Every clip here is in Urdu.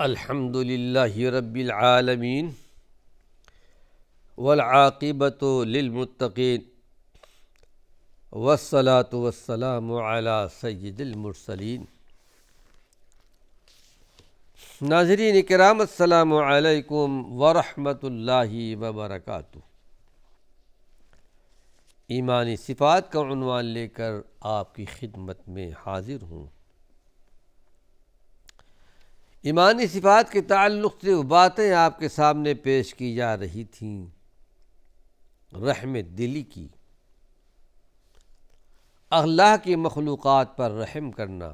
الحمد للہ رب العالمین والعاقبۃ للمتقین والصلاة والسلام علی سید المرسلین۔ ناظرین کرام، السلام علیکم ورحمۃ اللہ وبرکاتہ۔ ایمانی صفات کا عنوان لے کر آپ کی خدمت میں حاضر ہوں۔ ایمانی صفات کے تعلق سے وہ باتیں آپ کے سامنے پیش کی جا رہی تھیں، رحم دلی کی، اللہ کی مخلوقات پر رحم کرنا،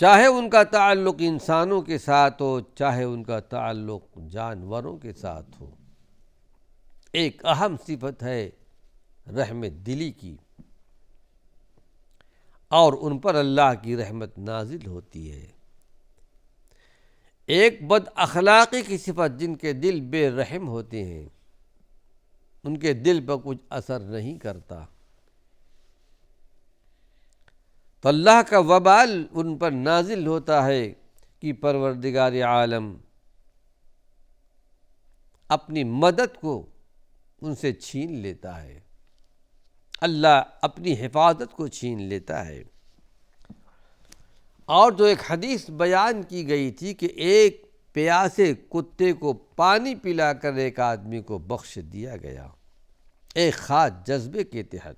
چاہے ان کا تعلق انسانوں کے ساتھ ہو، چاہے ان کا تعلق جانوروں کے ساتھ ہو۔ ایک اہم صفت ہے رحم دلی کی، اور ان پر اللہ کی رحمت نازل ہوتی ہے۔ ایک بد اخلاقی کی صفت، جن کے دل بے رحم ہوتے ہیں، ان کے دل پر کچھ اثر نہیں کرتا، تو اللہ کا وبال ان پر نازل ہوتا ہے کہ پروردگار عالم اپنی مدد کو ان سے چھین لیتا ہے، اللہ اپنی حفاظت کو چھین لیتا ہے۔ اور جو ایک حدیث بیان کی گئی تھی کہ ایک پیاسے کتے کو پانی پلا کر ایک آدمی کو بخش دیا گیا، ایک خاص جذبے کے تحت۔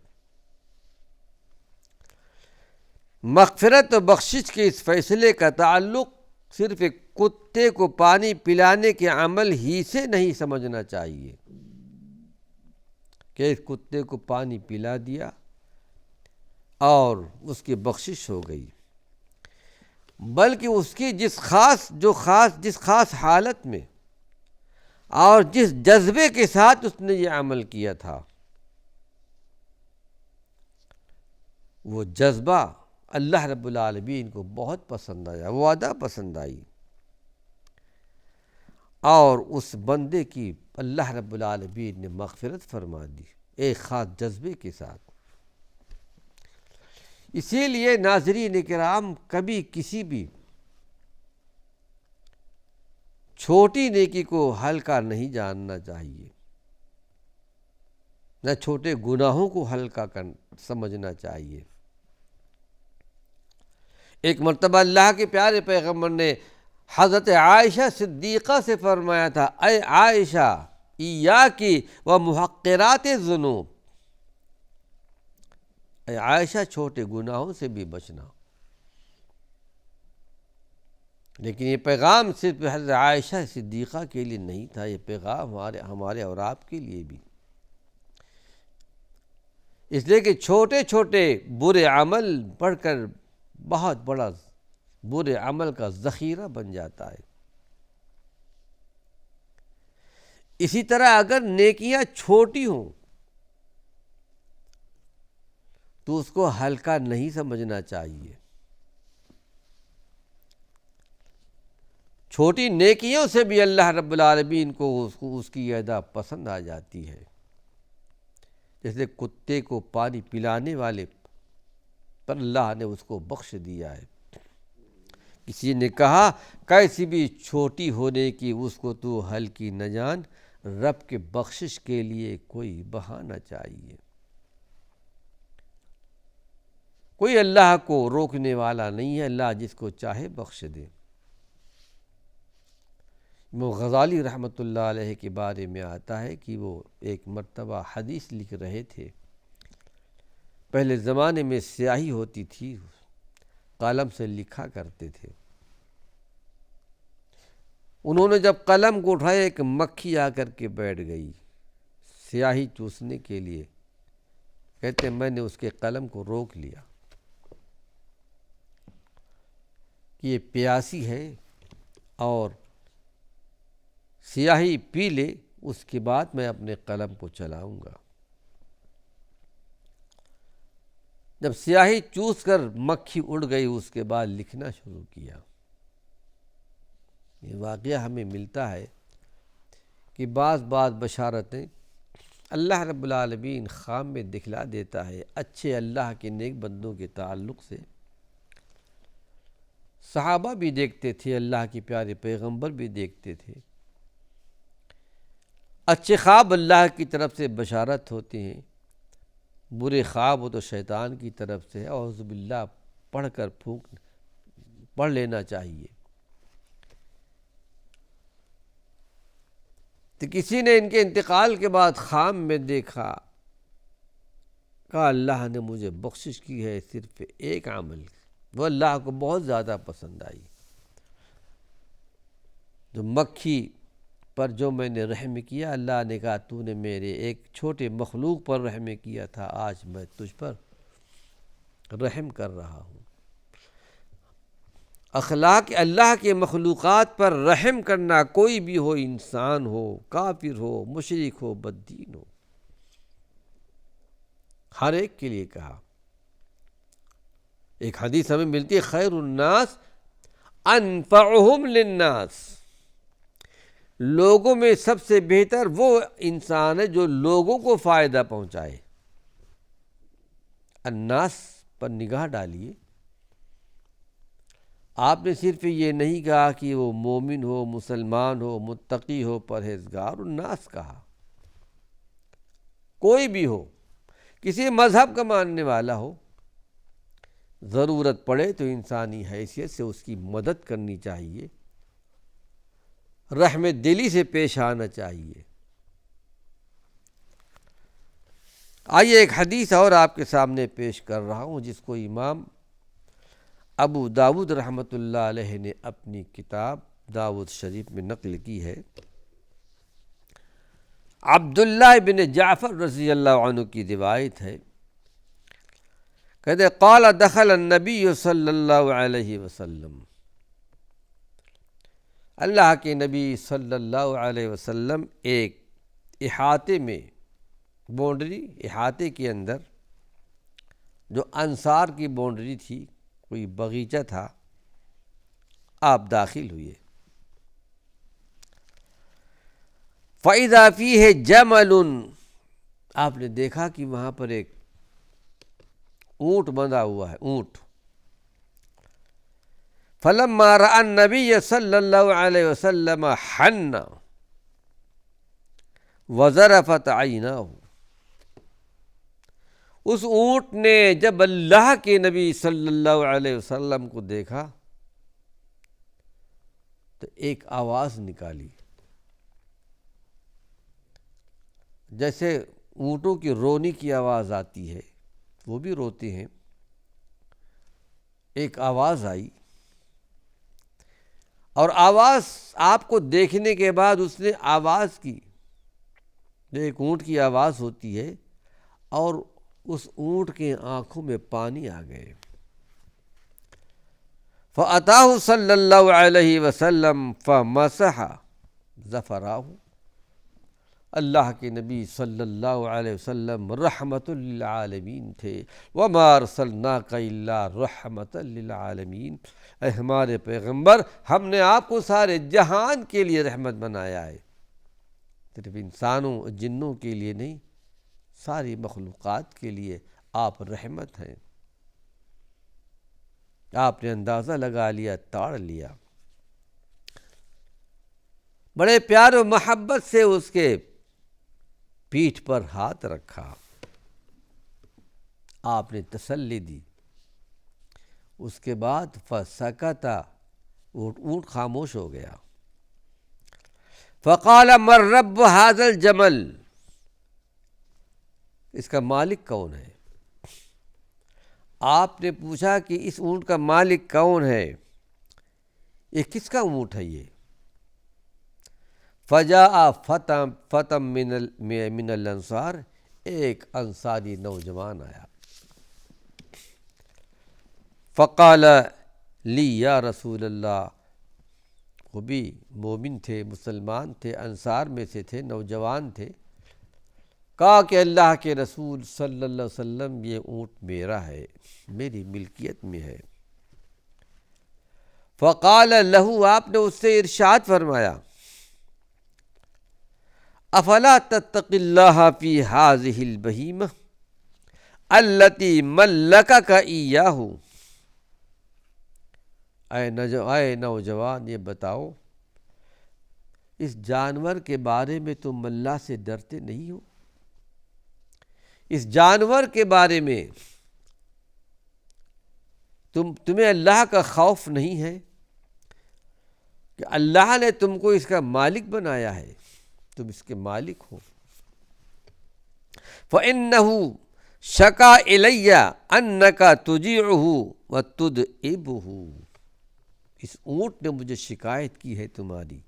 مغفرت و بخشش کے اس فیصلے کا تعلق صرف ایک کتے کو پانی پلانے کے عمل ہی سے نہیں سمجھنا چاہیے کہ اس کتے کو پانی پلا دیا اور اس کی بخشش ہو گئی، بلکہ اس کی جس خاص حالت میں اور جس جذبے کے ساتھ اس نے یہ عمل کیا تھا، وہ جذبہ اللہ رب العالمین کو بہت پسند آیا، وہ ادا پسند آئی، اور اس بندے کی اللہ رب العالمین نے مغفرت فرما دی ایک خاص جذبے کے ساتھ۔ اسی لیے ناظرین کرام، کبھی کسی بھی چھوٹی نیکی کو ہلکا نہیں جاننا چاہیے، نہ چھوٹے گناہوں کو ہلکا سمجھنا چاہیے۔ ایک مرتبہ اللہ کے پیارے پیغمبر نے حضرت عائشہ صدیقہ سے فرمایا تھا، اے عائشہ، ایاکی و محقرات الذنوب، اے عائشہ، چھوٹے گناہوں سے بھی بچنا۔ لیکن یہ پیغام صرف حضرت عائشہ صدیقہ کے لیے نہیں تھا، یہ پیغام ہمارے اور آپ کے لیے بھی، اس لیے کہ چھوٹے چھوٹے برے عمل پڑھ کر بہت بڑا برے عمل کا ذخیرہ بن جاتا ہے۔ اسی طرح اگر نیکیاں چھوٹی ہوں تو اس کو ہلکا نہیں سمجھنا چاہیے۔ چھوٹی نیکیوں سے بھی اللہ رب العالمین کو اس کی ادا پسند آ جاتی ہے، جیسے کتے کو پانی پلانے والے پر اللہ نے اس کو بخش دیا ہے۔ کسی نے کہا، کیسی بھی چھوٹی ہونے کی اس کو تو ہلکی نہ جان، رب کے بخشش کے لیے کوئی بہانہ چاہیے۔ کوئی اللہ کو روکنے والا نہیں ہے، اللہ جس کو چاہے بخش دے۔ غزالی رحمۃ اللہ علیہ کے بارے میں آتا ہے کہ وہ ایک مرتبہ حدیث لکھ رہے تھے۔ پہلے زمانے میں سیاہی ہوتی تھی، قلم سے لکھا کرتے تھے۔ انہوں نے جب قلم کو اٹھایا، ایک مکھی آ کر کے بیٹھ گئی سیاہی چوسنے کے لیے۔ کہتے میں نے اس کے قلم کو روک لیا کہ یہ پیاسی ہے اور سیاہی پی لے، اس کے بعد میں اپنے قلم کو چلاؤں گا۔ جب سیاہی چوس کر مکھی اڑ گئی، اس کے بعد لکھنا شروع کیا۔ یہ واقعہ ہمیں ملتا ہے کہ بعض بشارتیں اللہ رب العالمین خواب میں دکھلا دیتا ہے، اچھے اللہ کے نیک بندوں کے تعلق سے۔ صحابہ بھی دیکھتے تھے، اللہ کے پیارے پیغمبر بھی دیکھتے تھے۔ اچھے خواب اللہ کی طرف سے بشارت ہوتے ہیں، برے خواب ہو تو شیطان کی طرف سے، اعوذ باللہ پڑھ لینا چاہیے۔ تو کسی نے ان کے انتقال کے بعد خواب میں دیکھا، کہا اللہ نے مجھے بخشش کی ہے صرف ایک عمل، وہ اللہ کو بہت زیادہ پسند آئی، جو مکھی پر جو میں نے رحم کیا، اللہ نے کہا تو نے میرے ایک چھوٹے مخلوق پر رحم کیا تھا، آج میں تجھ پر رحم کر رہا ہوں۔ اخلاق اللہ کے مخلوقات پر رحم کرنا، کوئی بھی ہو، انسان ہو، کافر ہو، مشرک ہو، بددین ہو، ہر ایک کے لیے کہا۔ ایک حدیث ہمیں ملتی ہے، خیر الناس انفعہم للناس، لوگوں میں سب سے بہتر وہ انسان ہے جو لوگوں کو فائدہ پہنچائے۔ الناس پر نگاہ ڈالیے، آپ نے صرف یہ نہیں کہا کہ وہ مومن ہو، مسلمان ہو، متقی ہو، پرہیزگار، الناس کہا، کوئی بھی ہو، کسی مذہب کا ماننے والا ہو، ضرورت پڑے تو انسانی حیثیت سے اس کی مدد کرنی چاہیے، رحم دلی سے پیش آنا چاہیے۔ آئیے ایک حدیث اور آپ کے سامنے پیش کر رہا ہوں، جس کو امام ابو داود رحمۃ اللہ علیہ نے اپنی کتاب داود شریف میں نقل کی ہے۔ عبداللہ بن جعفر رضی اللہ عنہ کی روایت ہے، کہتے قال دخل النبی صلی اللہ علیہ وسلم، اللہ کے نبی صلی اللہ علیہ وسلم ایک احاطے میں، باؤنڈری، احاطے کے اندر جو انصار کی باؤنڈری تھی، کوئی باغیچہ تھا، آپ داخل ہوئے۔ فَإِذَا فِيهِ جَمَلٌ، آپ نے دیکھا کہ وہاں پر ایک اونٹ بندھا ہوا ہے، اونٹ۔ فَلَمَّا رَأَى النَّبِيَّ صلی اللہ علیہ وسلم حَنَّ وَذَرَفَتْ عَيْنَاهُ، اس اونٹ نے جب اللہ کے نبی صلی اللہ علیہ وسلم کو دیکھا تو ایک آواز نکالی، جیسے اونٹوں کی رونے کی آواز آتی ہے، وہ بھی روتے ہیں، ایک آواز آئی، اور آواز آپ کو دیکھنے کے بعد اس نے آواز کی، جو ایک اونٹ کی آواز ہوتی ہے، اور اس اونٹ کے آنکھوں میں پانی آ گئے۔ فَأَتَاهُ صلی اللہ علیہ وسلم فَمَسَحَ ظَفَرَاهُ، اللہ کے نبی صلی اللہ علیہ وسلم رحمت للعالمین تھے، وَمَا أَرْسَلْنَاكَ إِلَّا رَحْمَةً لِلْعَالَمِينَ، اے ہمارے پیغمبر، ہم نے آپ کو سارے جہان کے لیے رحمت بنایا ہے، صرف انسانوں اور جنوں کے لیے نہیں، ساری مخلوقات کے لیے آپ رحمت ہیں۔ آپ نے اندازہ لگا لیا، تاڑ لیا، بڑے پیار و محبت سے اس کے پیٹھ پر ہاتھ رکھا، آپ نے تسلی دی، اس کے بعد فسکت، اونٹ خاموش ہو گیا۔ فقال من رب هذا الجمل، اس کا مالک کون ہے؟ آپ نے پوچھا کہ اس اونٹ کا مالک کون ہے، یہ کس کا اونٹ ہے یہ؟ فجاء فتى من الانصار، ایک انصاری نوجوان آیا، فقال لی یا رسول اللہ، وہ بھی مومن تھے، مسلمان تھے، انصار میں سے تھے، نوجوان تھے، کہا کہ اللہ کے رسول صلی اللہ علیہ وسلم یہ اونٹ میرا ہے، میری ملکیت میں ہے۔ فقال لہو، آپ نے اس سے ارشاد فرمایا، افلا تتقی اللہ فی ہذہ البہیمہ التی ملکک ایاہ، اے نوجوان یہ بتاؤ اس جانور کے بارے میں تم اللہ سے ڈرتے نہیں ہو؟ اس جانور کے بارے میں تمہیں اللہ کا خوف نہیں ہے کہ اللہ نے تم کو اس کا مالک بنایا ہے، تم اس کے مالک ہو۔ فَإِنَّهُ شَكَا إِلَيَّ أَنَّكَ تُجِيعُهُ وَتُدْعِبُهُ، اس اونٹ نے مجھے شکایت کی ہے تمہاری،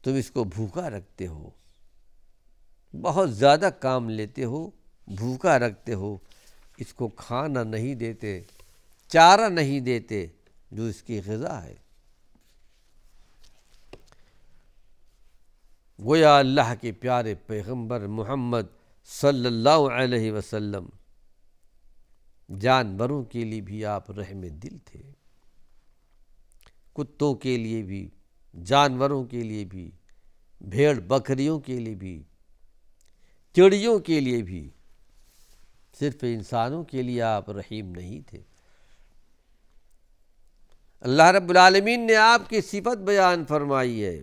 تم اس کو بھوکا رکھتے ہو، بہت زیادہ کام لیتے ہو، بھوکا رکھتے ہو، اس کو کھانا نہیں دیتے، چارہ نہیں دیتے جو اس کی غذا ہے۔ گویا اللہ کے پیارے پیغمبر محمد صلی اللہ علیہ وسلم جانوروں کے لیے بھی آپ رحم دل تھے، کتوں کے لیے بھی، جانوروں کے لیے بھی، بھیڑ بکریوں کے لیے بھی، چڑیوں کے لیے بھی، صرف انسانوں کے لیے آپ رحیم نہیں تھے۔ اللہ رب العالمین نے آپ کی صفت بیان فرمائی ہے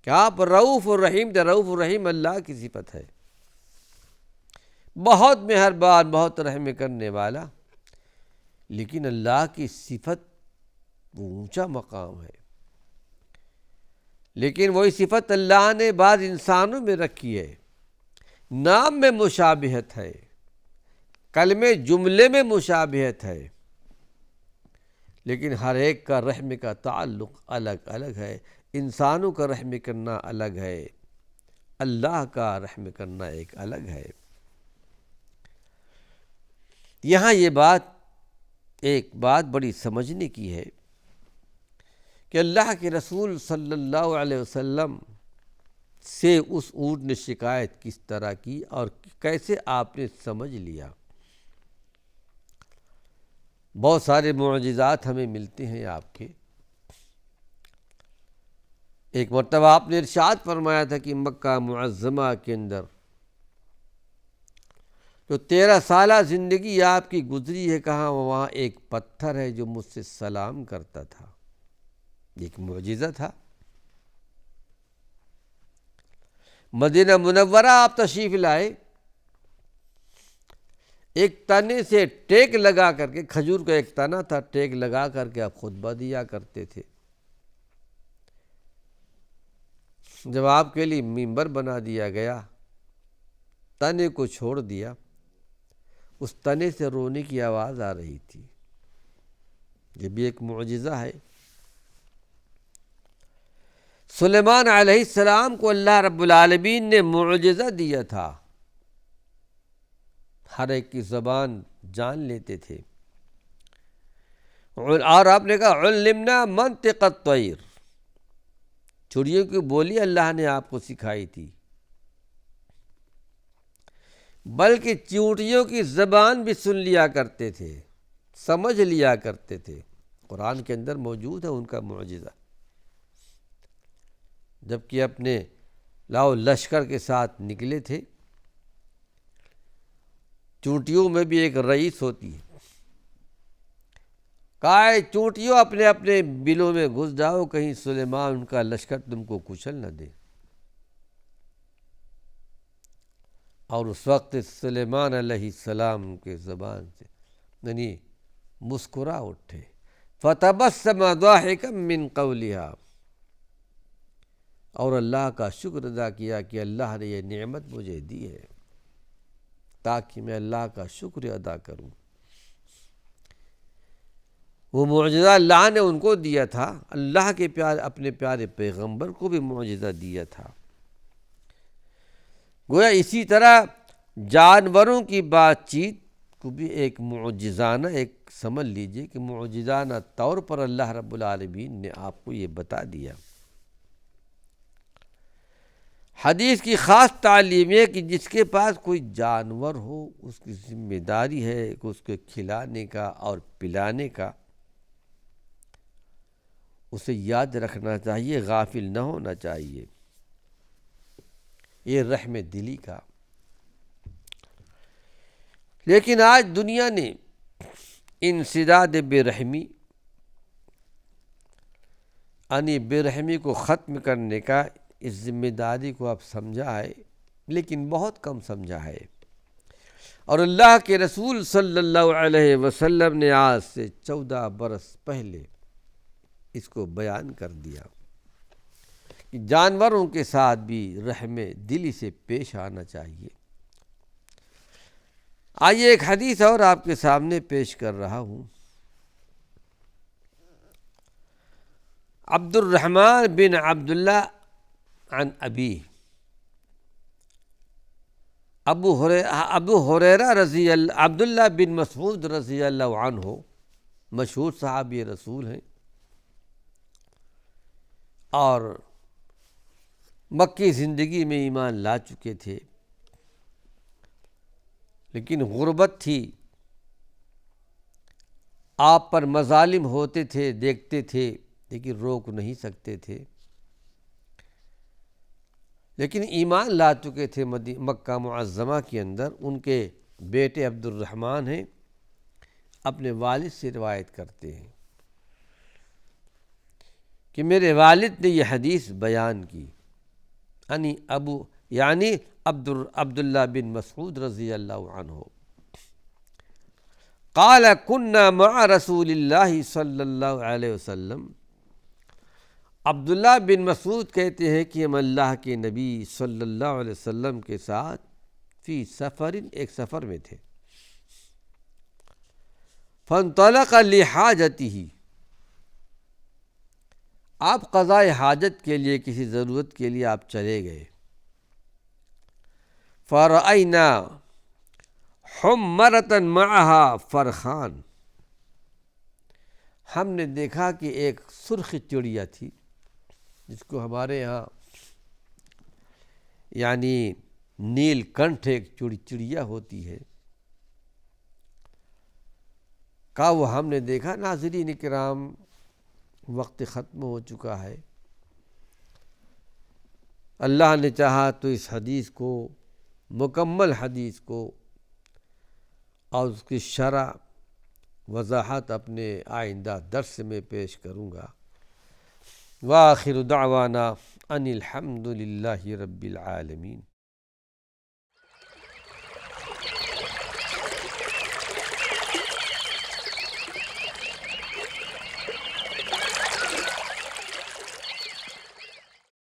کہ آپ رؤوف الرحیم تھے۔ رؤوف الرحیم اللہ کی صفت ہے، بہت مہربان، بہت رحم کرنے والا، لیکن اللہ کی صفت وہ اونچا مقام ہے، لیکن وہی صفت اللہ نے بعض انسانوں میں رکھی ہے۔ نام میں مشابہت ہے، کلمے جملے میں مشابہت ہے، لیکن ہر ایک کا رحم کا تعلق الگ الگ ہے۔ انسانوں کا رحم کرنا الگ ہے، اللہ کا رحم کرنا ایک الگ ہے۔ یہاں یہ ایک بات بڑی سمجھنے کی ہے کہ اللہ کے رسول صلی اللہ علیہ وسلم سے اس اونٹ نے شکایت کس طرح کی اور کیسے آپ نے سمجھ لیا۔ بہت سارے معجزات ہمیں ملتے ہیں آپ کے۔ ایک مرتبہ آپ نے ارشاد فرمایا تھا کہ مکہ معظمہ کے اندر جو 13 سالہ زندگی آپ کی گزری ہے، کہاں وہاں ایک پتھر ہے جو مجھ سے سلام کرتا تھا، ایک معجزہ تھا۔ مدینہ منورہ آپ تشریف لائے، ایک تنے سے ٹیک لگا کر کے، کھجور کا ایک تنا تھا، ٹیک لگا کر کے آپ خطبہ دیا کرتے تھے۔ جب آپ کے لیے منبر بنا دیا گیا، تنے کو چھوڑ دیا، اس تنے سے رونے کی آواز آ رہی تھی۔ یہ بھی ایک معجزہ ہے۔ سلیمان علیہ السلام کو اللہ رب العالمین نے معجزہ دیا تھا، ہر ایک کی زبان جان لیتے تھے، اور آپ نے کہا علمنا منطق الطیر، چڑیوں کی بولی اللہ نے آپ کو سکھائی تھی، بلکہ چونٹیوں کی زبان بھی سن لیا کرتے تھے، سمجھ لیا کرتے تھے۔ قرآن کے اندر موجود ہے ان کا معجزہ۔ جبکہ اپنے لاؤ لشکر کے ساتھ نکلے تھے، چونٹیوں میں بھی ایک رئیس ہوتی ہے، کہا چونٹیوں اپنے اپنے بلوں میں گھس جاؤ، کہیں سلیمان ان کا لشکر تم کو کچل نہ دے۔ اور اس وقت سلیمان علیہ السلام کے زبان سے یعنی مسکرا اٹھے، فتبسم ضاحکا من قولها، اور اللہ کا شکر ادا کیا کہ اللہ نے یہ نعمت مجھے دی ہے تاکہ میں اللہ کا شکر ادا کروں۔ وہ معجزہ اللہ نے ان کو دیا تھا، اللہ کے اپنے پیارے پیغمبر کو بھی معجزہ دیا تھا۔ گویا اسی طرح جانوروں کی بات چیت کو بھی ایک معجزانہ، ایک سمجھ لیجئے کہ معجزانہ طور پر اللہ رب العالمین نے آپ کو یہ بتا دیا۔ حدیث کی خاص تعلیم ہے کہ جس کے پاس کوئی جانور ہو، اس کی ذمہ داری ہے کہ اس کو کھلانے کا اور پلانے کا، اسے یاد رکھنا چاہیے، غافل نہ ہونا چاہیے۔ یہ رحم دلی کا۔ لیکن آج دنیا نے انسداد برحمی، یعنی برحمی کو ختم کرنے کا اس ذمہ داری کو اب سمجھا ہے، لیکن بہت کم سمجھا ہے، اور اللہ کے رسول صلی اللہ علیہ وسلم نے آج سے 14 برس پہلے اس کو بیان کر دیا کہ جانوروں کے ساتھ بھی رحم دلی سے پیش آنا چاہیے۔ آئیے ایک حدیث اور آپ کے سامنے پیش کر رہا ہوں۔ عبد الرحمن بن عبداللہ عن ابی، ابو ہریرہ رضی اللہ، عبداللہ بن مسعود رضی اللہ عنہ مشہور صحابی رسول ہیں، اور مکی زندگی میں ایمان لا چکے تھے، لیکن غربت تھی، آپ پر مظالم ہوتے تھے، دیکھتے تھے لیکن روک نہیں سکتے تھے، لیکن ایمان لا چکے تھے مکہ معظمہ کے اندر۔ ان کے بیٹے عبد الرحمن ہیں، اپنے والد سے روایت کرتے ہیں کہ میرے والد نے یہ حدیث بیان کی، یعنی عبداللہ بن مسعود رضی اللہ عنہ، قال كنا مع رسول اللہ صلی اللہ علیہ وسلم، عبداللہ بن مسعود کہتے ہیں کہ ہم اللہ کے نبی صلی اللہ علیہ وسلم کے ساتھ فی سفر، ایک سفر میں تھے، فانطلق لحاجتہ، آپ قضائے حاجت کے لیے، کسی ضرورت کے لیے آپ چلے گئے، فرأینا حمرۃ معہا فرخان، ہم نے دیکھا کہ ایک سرخ چڑیا تھی، جس کو ہمارے ہاں یعنی نیل کنٹھ ایک چڑیا ہوتی ہے، کا وہ ہم نے دیکھا۔ ناظرین کرام، وقت ختم ہو چکا ہے، اللہ نے چاہا تو اس حدیث کو، مکمل حدیث کو اور اس کی شرح وضاحت اپنے آئندہ درس میں پیش کروں گا۔ وآخر دعوانا ان الحمد للہ رب العالمین۔